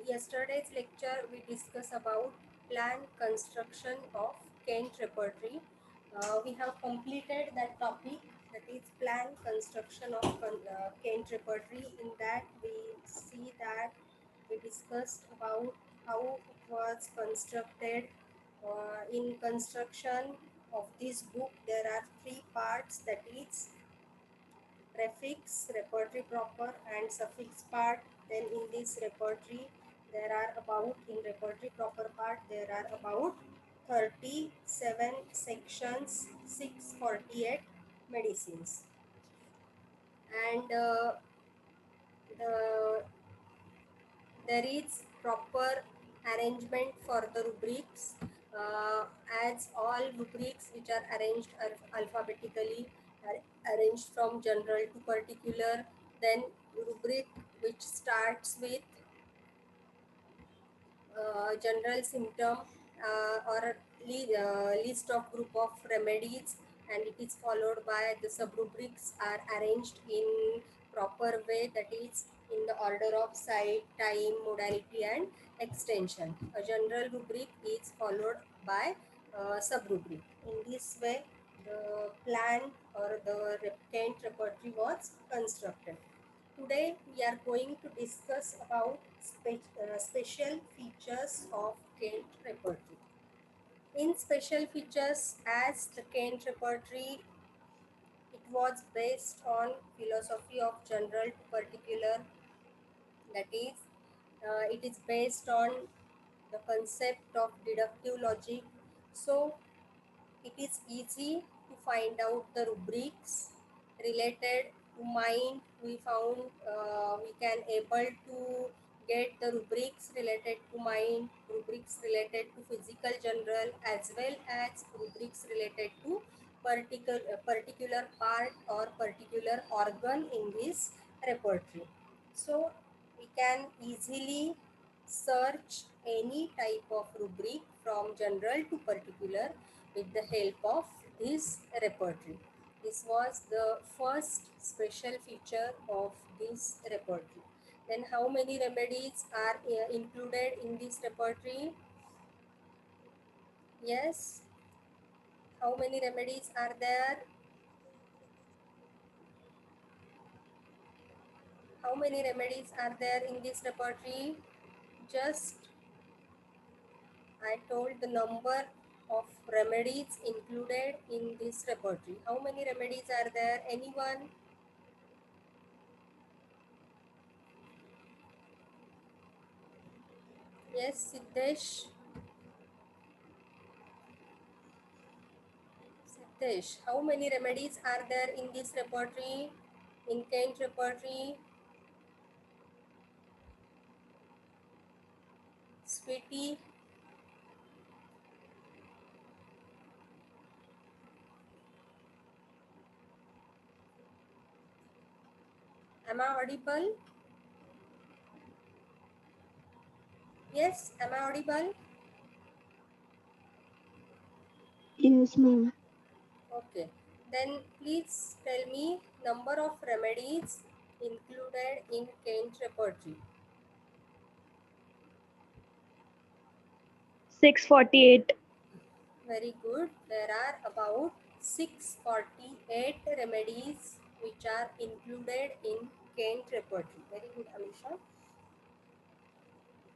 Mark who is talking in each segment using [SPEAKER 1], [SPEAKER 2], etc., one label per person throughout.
[SPEAKER 1] yesterday's lecture, we discussed about plan construction of Kent repertory. We have completed that topic, that is plan construction of Kent repertory. In that, we see that we discussed about how it was constructed. In construction of this book, there are three parts, that is prefix, repertory proper, and suffix part. Then in this repertory, there are about, in repertory proper part, there are about 37 sections, 648 medicines. And the there is proper arrangement for the rubrics, as all rubrics which are arranged alphabetically are arranged from general to particular. Then rubric which starts with general symptom, or list of group of remedies, and it is followed by the subrubrics are arranged in proper way, that is in the order of site, time, modality, and extension. A general rubric is followed by subrubric. In this way, the plan or the Kent repertory was constructed. Today we are going to discuss about special features of Kent repertory. In special features, as the Kent repertory, it was based on philosophy of general to particular, that is, it is based on the concept of deductive logic. So it is easy to find out the rubrics related to mind. We found we can able to get the rubrics related to mind, rubrics related to physical general, as well as rubrics related to particular part or particular organ in this repertory. So we can easily search any type of rubric from general to particular with the help of this repertory. This was the first special feature of this repertory. Then how many remedies are included in this repertory? Yes. How many remedies are there? How many remedies are there in this repertory? Just I told the number of remedies included in this repertory. How many remedies are there? Anyone? Yes, Siddesh. Siddesh, how many remedies are there in this repertory? In Kent repertory? Sweetie, am I audible? Yes, am I audible?
[SPEAKER 2] Yes, ma'am.
[SPEAKER 1] Okay. Then please tell me number of remedies included in Kent repertory.
[SPEAKER 2] 648.
[SPEAKER 1] Very good. There are about 648 remedies which are included in Kent repertory. Very good, Amisha.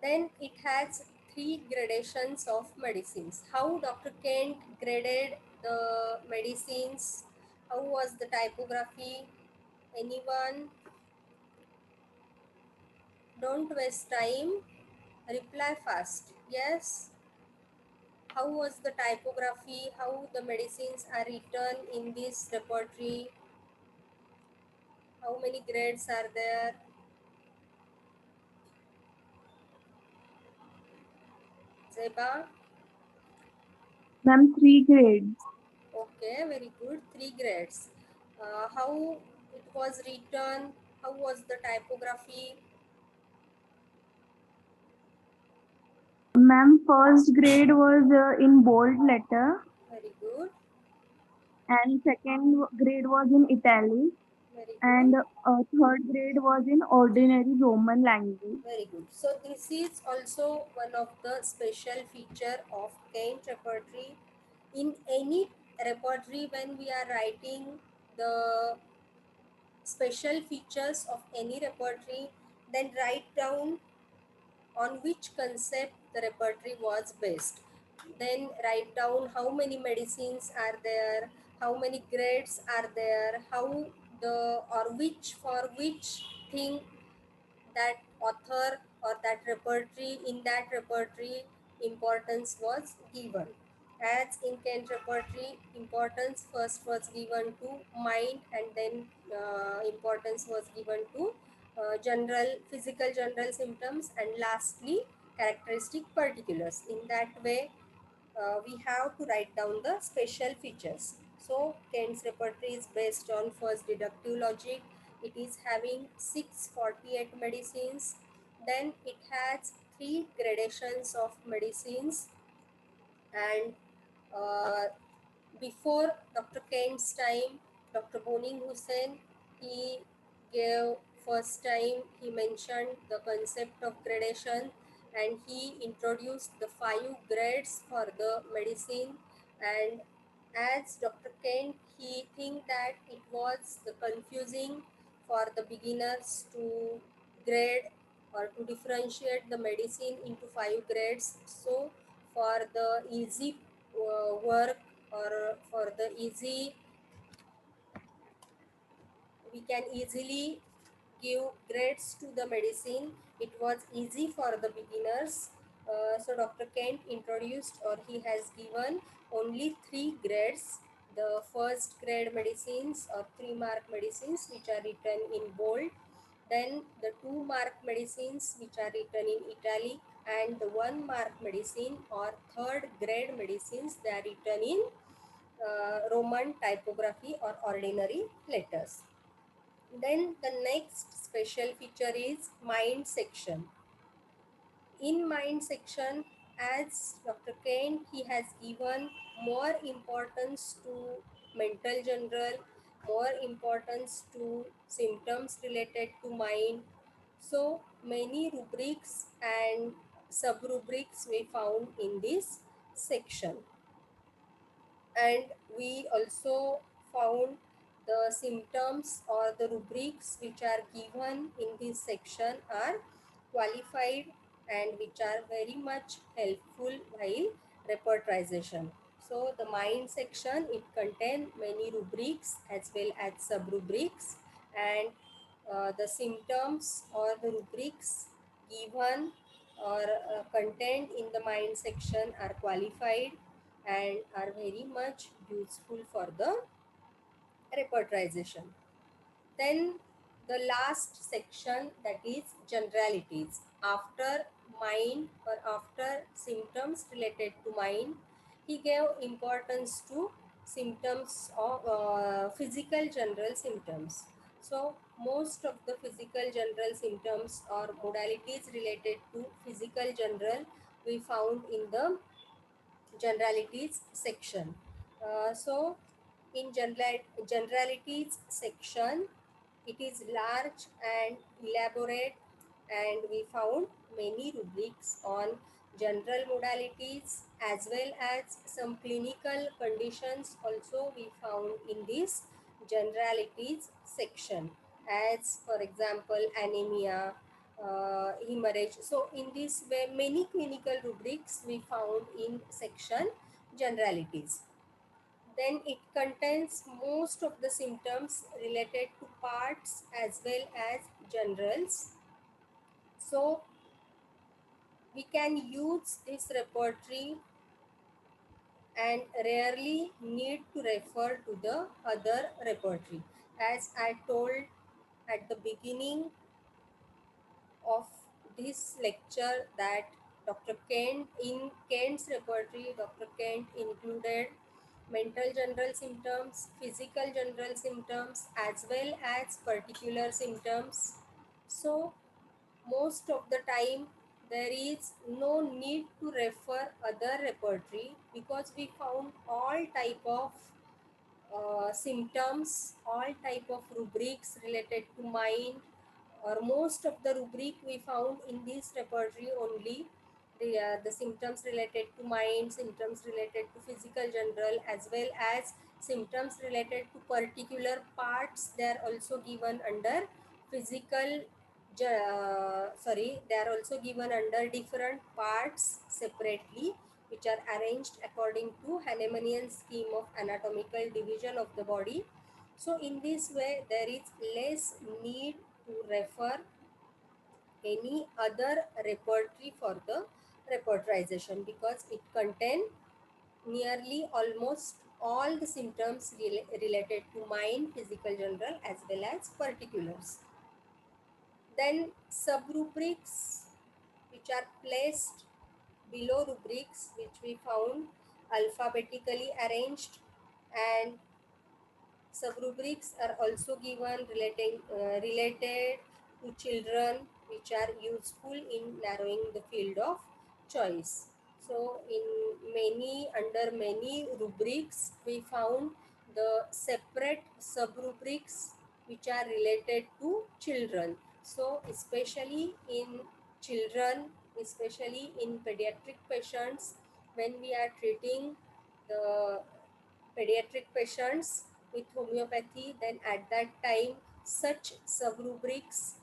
[SPEAKER 1] Then it has three gradations of medicines. How Dr. Kent graded the medicines? How was the typography? Anyone? Don't waste time. Reply fast. Yes. How was the typography? How the medicines are written in this repertory? How many grades are there? Zeba?
[SPEAKER 2] Ma'am, 3 grades.
[SPEAKER 1] Okay, very good. Three grades. How it was written? How was the typography?
[SPEAKER 2] Ma'am, first grade was in bold letter
[SPEAKER 1] Very good.
[SPEAKER 2] and second grade was in italic.
[SPEAKER 1] Very
[SPEAKER 2] and
[SPEAKER 1] good.
[SPEAKER 2] third grade was in ordinary Roman language.
[SPEAKER 1] Very good. So this is also one of the special feature of Kent repertory. In any repertory, when we are writing the special features of any repertory, then write down on which concept the repertory was based. Then write down how many medicines are there, how many grades are there, how the or which for which thing that author or that repertory in that repertory importance was given. As in Kent repertory, importance first was given to mind, and then importance was given to general physical general symptoms, and lastly characteristic particulars. In that way, we have to write down the special features. So Kent's repertory is based on first deductive logic. It is having 648 medicines. Then it has three gradations of medicines, and uh, before Dr. Kent's time, Dr. Boning Hussain, he gave first time he mentioned the concept of gradation, and he introduced the 5 grades for the medicine. And as Dr. Kent, he think that it was the confusing for the beginners to grade or to differentiate the medicine into 5 grades. So for the easy work, or for the easy, we can easily give grades to the medicine. It was easy for the beginners. So Dr. Kent introduced, or he has given only 3 grades. The first grade medicines or 3-mark medicines which are written in bold, then the 2-mark medicines which are written in italic, and the 1-mark medicine or third grade medicines, they are written in Roman typography or ordinary letters. Then the next special feature is mind section. In mind section, as Dr. Kent, he has given more importance to mental general, more importance to symptoms related to mind. So many rubrics and sub-rubrics we found in this section. And we also found the symptoms or the rubrics which are given in this section are qualified and which are very much helpful while repertorization. So the mind section, it contains many rubrics as well as sub-rubrics, and the symptoms or the rubrics given or content in the mind section are qualified and are very much useful for the repertorization. Then the last section, that is generalities. After mind or after symptoms related to mind, he gave importance to symptoms of physical general symptoms. So most of the physical general symptoms or modalities related to physical general we found in the generalities section. So in generalities section, it is large and elaborate, and we found many rubrics on general modalities as well as some clinical conditions also we found in this generalities section, as for example anemia, hemorrhage. So in this way, many clinical rubrics we found in section generalities. Then it contains most of the symptoms related to parts as well as generals. So we can use this repertory and rarely need to refer to the other repertory. As I told at the beginning of this lecture, that Dr. Kent, in Kent's repertory, Dr. Kent included mental general symptoms, physical general symptoms, as well as particular symptoms. So most of the time there is no need to refer other repertory because we found all type of symptoms, all type of rubrics related to mind, or most of the rubric we found in this repertory only. The symptoms related to mind, symptoms related to physical general, as well as symptoms related to particular parts, they are also given under physical they are also given under different parts separately, which are arranged according to Hahnemannian scheme of anatomical division of the body. So in this way, there is less need to refer any other repertory for the repertorization, because it contains nearly almost all the symptoms related to mind, physical general, as well as particulars. Then subrubrics, which are placed below rubrics, which we found alphabetically arranged, and subrubrics are also given related to children, which are useful in narrowing the field of choice. So, under many rubrics, we found the separate subrubrics which are related to children. So, especially in children, especially in pediatric patients, when we are treating the pediatric patients with homeopathy, then at that time such subrubrics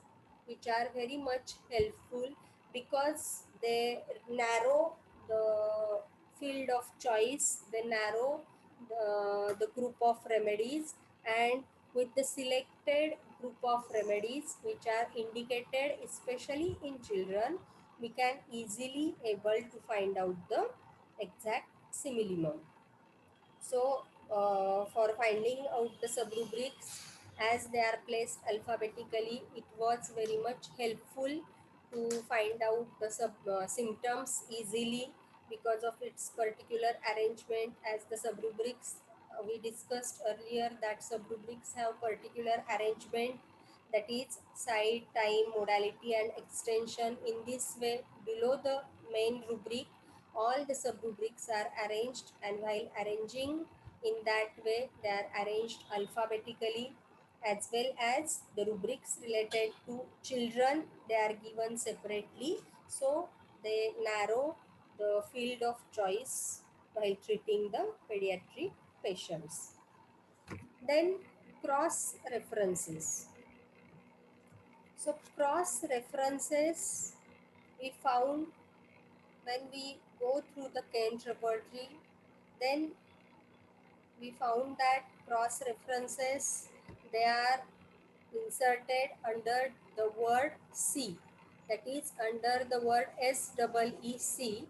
[SPEAKER 1] which are very much helpful, because they narrow the field of choice, they narrow the group of remedies, and with the selected group of remedies which are indicated especially in children, we can easily able to find out the exact similimum. So, for finding out the subrubrics, as they are placed alphabetically, it was very much helpful to find out the symptoms easily because of its particular arrangement. As the subrubrics we discussed earlier, that subrubrics have particular arrangement, that is site, time, modality, and extension. In this way, below the main rubric, all the subrubrics are arranged, and while arranging in that way, they are arranged alphabetically, as well as the rubrics related to children, they are given separately. So they narrow the field of choice while treating the pediatric patients. Then cross references. So cross references we found when we go through the Kent repertory, then we found that cross references, they are inserted under the word C. That is, under the word SEEC,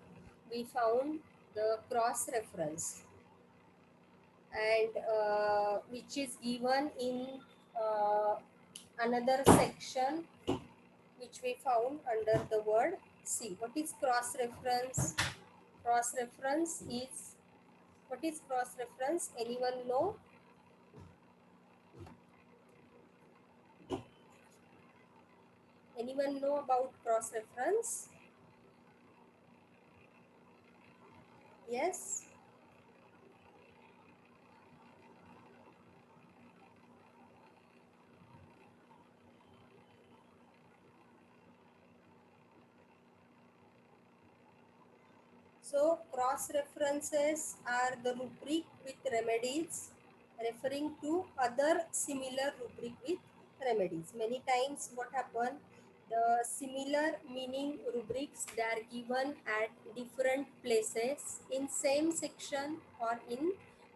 [SPEAKER 1] we found the cross reference, and which is given in another section which we found under the word C. What is cross reference? Cross reference is, what is cross reference? Anyone know? Anyone know about cross reference? Yes. So cross references are the rubric with remedies referring to other similar rubric with remedies. Many times what happen, the similar meaning rubrics, they are given at different places in same section or in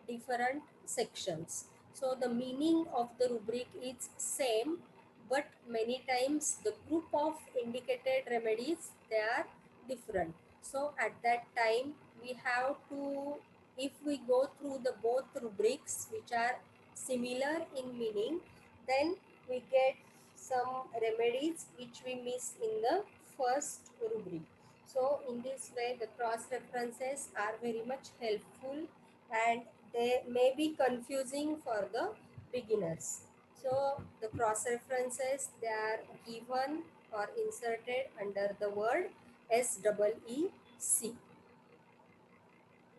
[SPEAKER 1] different sections. So the meaning of the rubric is same, but many times the group of indicated remedies, they are different. So at that time we have to, if we go through the both rubrics which are similar in meaning, then we get some remedies which we miss in the first rubric. So in this way the cross references are very much helpful, and they may be confusing for the beginners. So the cross references, they are given or inserted under the word SEEC.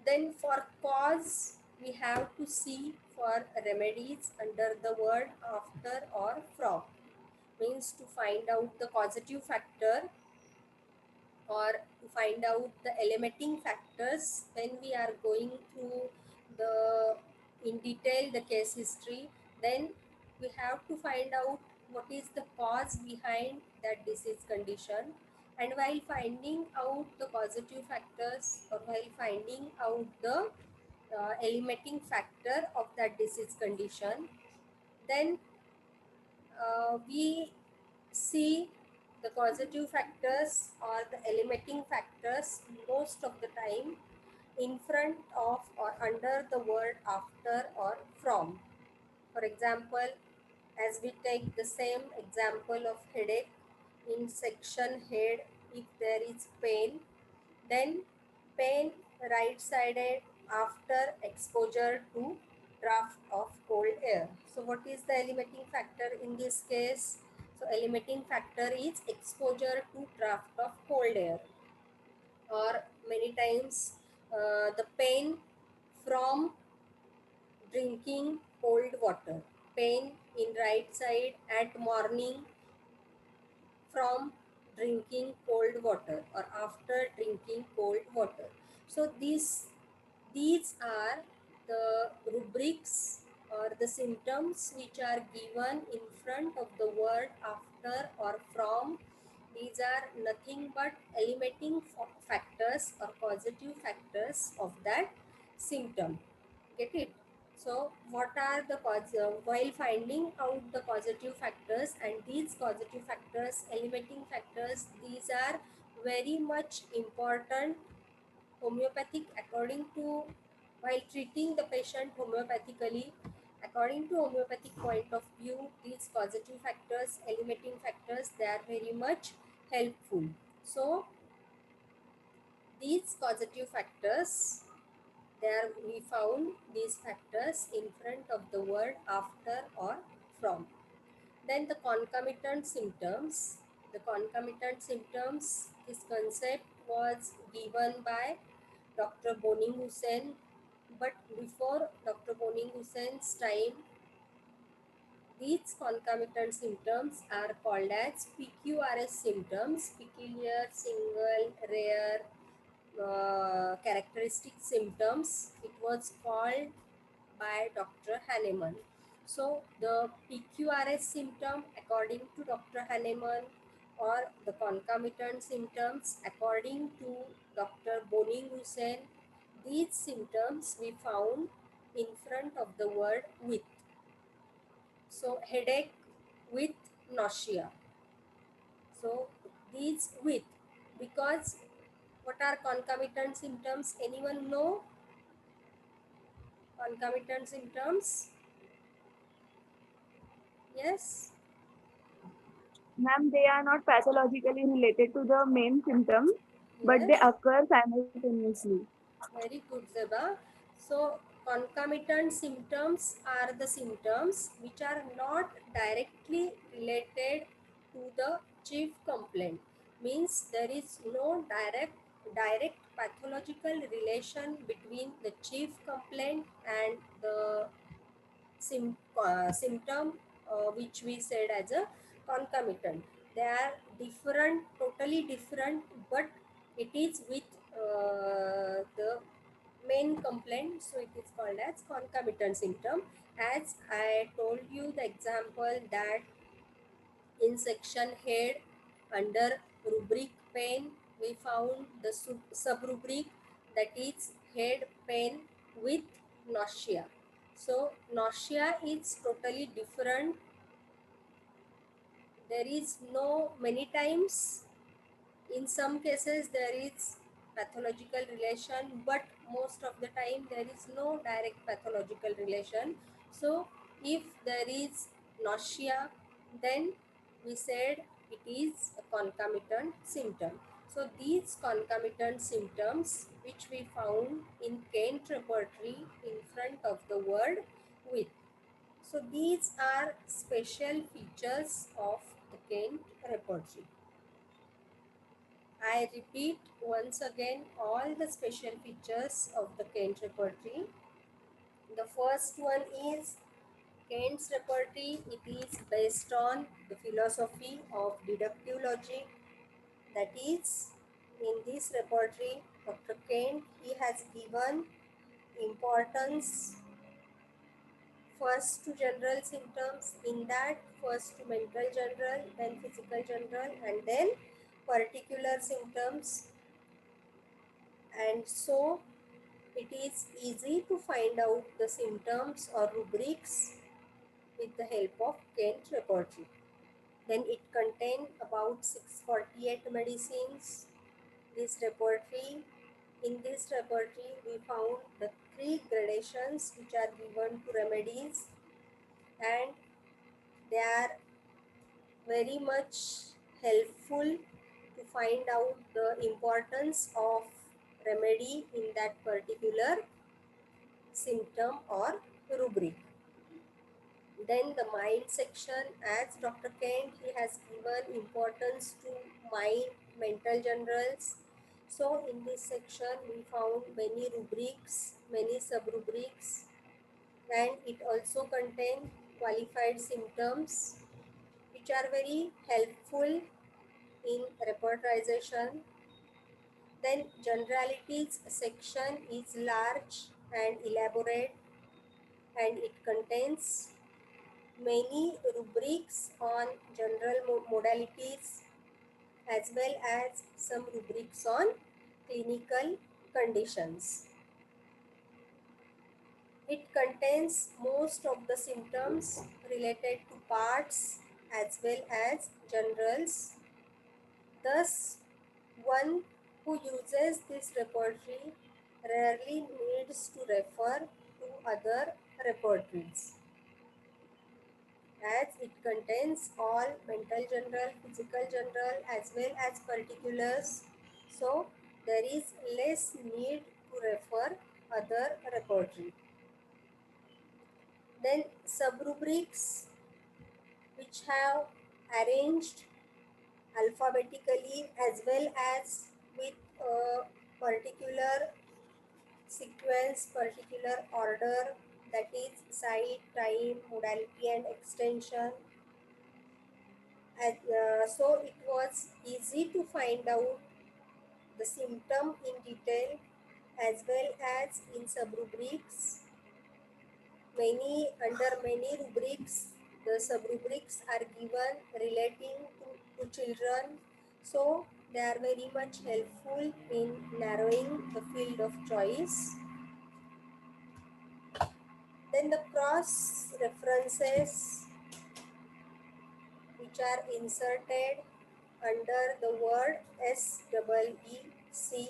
[SPEAKER 1] Then for cause, we have to see for remedies under the word after or from. Means to find out the causative factor or to find out the limiting factors when we are going through the in detail the case history, then we have to find out what is the cause behind that disease condition. And while finding out the causative factors or while finding out the limiting factor of that disease condition, then we see the causative factors or the limiting factors most of the time in front of or under the word after or from. For example, as we take the same example of headache, in section head, if there is pain, then pain right sided after exposure to draft of cold air. So what is the limiting factor in this case? So limiting factor is exposure to draft of cold air, or many times the pain from drinking cold water. Pain in right side at morning from drinking cold water or after drinking cold water. So these are the rubrics or the symptoms which are given in front of the word after or from. These are nothing but eliminating factors or causative factors of that symptom. Get it? So what are the cause while finding out the causative factors, and these causative factors, eliminating factors, these are very much important homeopathic according to, while treating the patient homeopathically, according to homeopathic point of view, these causative factors, eliminating factors, they are very much helpful. So these causative factors, there we found these factors in front of the word after or from. Then the concomitant symptoms. The concomitant symptoms, this concept was given by Dr. Boning Hussain, but before Dr. Boning Hussain's time, these concomitant symptoms are called as PQRS symptoms, peculiar, single, rare, characteristic symptoms. It was called by Dr. Hahnemann. So the PQRS symptom according to Dr. Hahnemann, or the concomitant symptoms according to Dr. Boning Hussain, these symptoms we found in front of the word with. So headache with nausea. So these with, because what are concomitant symptoms? Anyone know concomitant symptoms? Yes?
[SPEAKER 2] Ma'am, they are not pathologically related to the main symptom, but they
[SPEAKER 1] Yes?
[SPEAKER 2] occur simultaneously.
[SPEAKER 1] Very good, Zeba. So, concomitant symptoms are the symptoms which are not directly related to the chief complaint. Means there is no direct pathological relation between the chief complaint and the symptom which we said as a concomitant. They are different, totally different, but it is with the main complaint, so it is called as concomitant symptom. As I told you the example that in section head under rubric pain, we found the sub rubric, that is head pain with nausea. So nausea is totally different. There is no, many times in some cases there is pathological relation, but most of the time there is no direct pathological relation. So if there is nausea, then we said it is a concomitant symptom. So these concomitant symptoms which we found in Kent repertory in front of the word with. So these are special features of the Kent repertory. I repeat once again all the special features of the Kent repertory. The first one is Kant's repertory. It is based on the philosophy of deductive logic. That is, in this repertory, Dr. Kant, he has given importance first to general symptoms, in that first to mental general, then physical general, and then particular symptoms. And so it is easy to find out the symptoms or rubrics with the help of Kent repertory. Then it contains about 648 medicines. This repertory, in this repertory, we found the 3 gradations which are given to remedies, and they are very much helpful to find out the importance of remedy in that particular symptom or rubric. Then the mind section, as Dr. Kent, he has given importance to mind, mental generals. So in this section we found many rubrics, many sub-rubrics, and it also contains qualified symptoms which are very helpful in repertorization. Then generalities section is large and elaborate, and it contains many rubrics on general modalities as well as some rubrics on clinical conditions. It contains most of the symptoms related to parts as well as generals. Thus, one who uses this repertory rarely needs to refer to other repertories, as it contains all mental general, physical general as well as particulars. So there is less need to refer other repertory. Then subrubrics which have arranged alphabetically as well as with a particular sequence, particular order, that is site, time, modality and extension. So it was easy to find out the symptom in detail as well as in subrubrics. Under many rubrics, the subrubrics are given relating to children. So they are very much helpful in narrowing the field of choice. Then the cross references which are inserted under the word SEEC,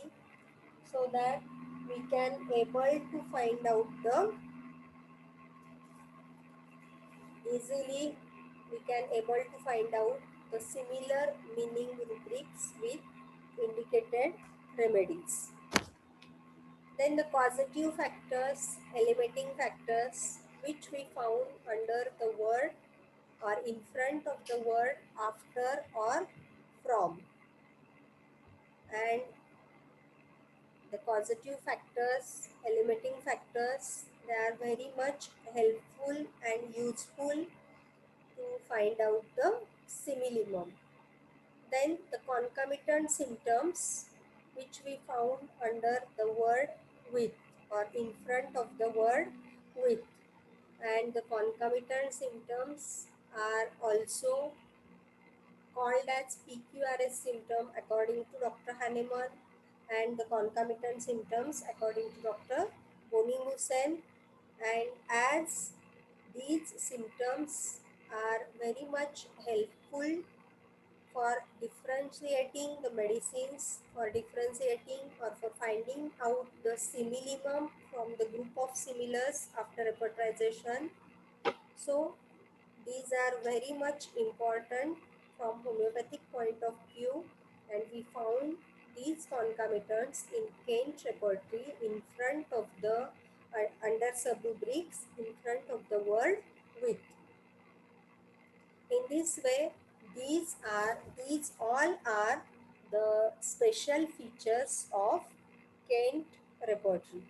[SPEAKER 1] so that we can able to find out the easily we can able to find out the similar meaning rubrics with indicated remedies. Then the causative factors, eliminating factors, which we found under the word or in front of the word after or from. And the causative factors, eliminating factors, they are very much helpful and useful to find out the similimum. Then the concomitant symptoms, which we found under the word with or in front of the word with. And the concomitant symptoms are also called as PQRS symptom according to Dr. Hahnemann, and the concomitant symptoms according to Dr. Boni Hussain. And as these symptoms are very much helpful for differentiating the medicines, for differentiating or for finding out the similimum from the group of similars after repertorization. So these are very much important from homeopathic point of view, and we found these concomitants in Kent repertory in front of the under subrubrics in front of the word with. In this way, these all are the special features of Kent repertory.